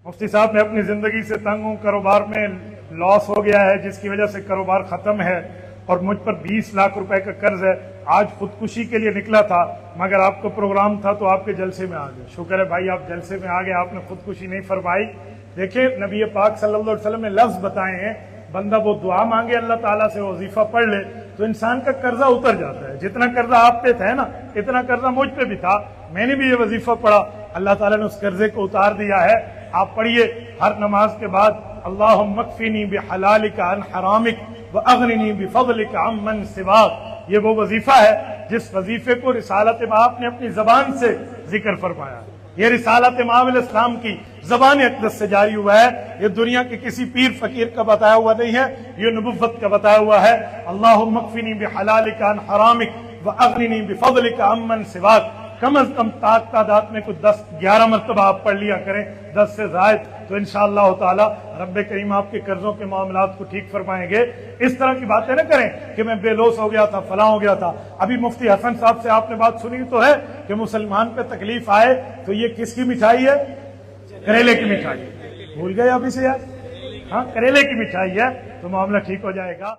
मुफ्ती साहब मैं अपनी जिंदगी से तंग हूँ, कारोबार में लॉस हो गया है जिसकी वजह से कारोबार खत्म है और मुझ पर 20 लाख रुपए का कर्ज है। आज खुदकुशी के लिए निकला था मगर आपका प्रोग्राम था तो आपके जलसे में आ गए। शुक्र है भाई आप जलसे में आ गए, आपने खुदकुशी नहीं फरमाई। देखिए नबी पाक सल्लल्लाहु अलैहि वसल्लम ने लफ्ज बताए हैं, बंदा वो दुआ मांगे अल्लाह ताला से, वजीफा पढ़ ले तो इंसान का कर्जा उतर जाता है। जितना कर्जा आप पे था ना इतना कर्जा मुझ पे भी था, मैंने भी ये वजीफा पढ़ा, अल्लाह ताला ने उस कर्जे को उतार दिया है। आप पढ़िए हर नमाज के बाद, अल्लाहुम्मा मक्फिनी बिहलालिका अन हरामिक व अगनिनी बिफज़लिका अम्मन सिवाक। ये वो वजीफा है जिस वजीफे को रिसालत इमाम ने अपनी जबान से जिक्र फरमाया। ये रिसालत इमाम इस्लाम की जबान अक़दस से जारी हुआ है, ये दुनिया के किसी पीर फकीर का बताया हुआ नहीं है, ये नबुव्वत का बताया हुआ है। अल्लाहुम्मा मक्फिनी बिहलालिका अन हरामिक व अगनिनी बिफज़लिका अम्मन सिवाक। कम अज कम तादाद में कुछ 10-11 मरतबा आप पढ़ लिया करें, 10 से ज़ायद, तो इंशाअल्लाह ताला रब्बे करीम आपके कर्जों के मामलात को ठीक फरमाएंगे। इस तरह की बातें न करें कि मैं बेलोस हो गया था, फलां हो गया था। अभी मुफ्ती हसन साहब से आपने बात सुनी तो है कि मुसलमान पे तकलीफ आए तो ये किसकी मिठाई है? करेले की मिठाई। भूल गए अभी से यार? हाँ, करेले की मिठाई है तो मामला ठीक हो जाएगा।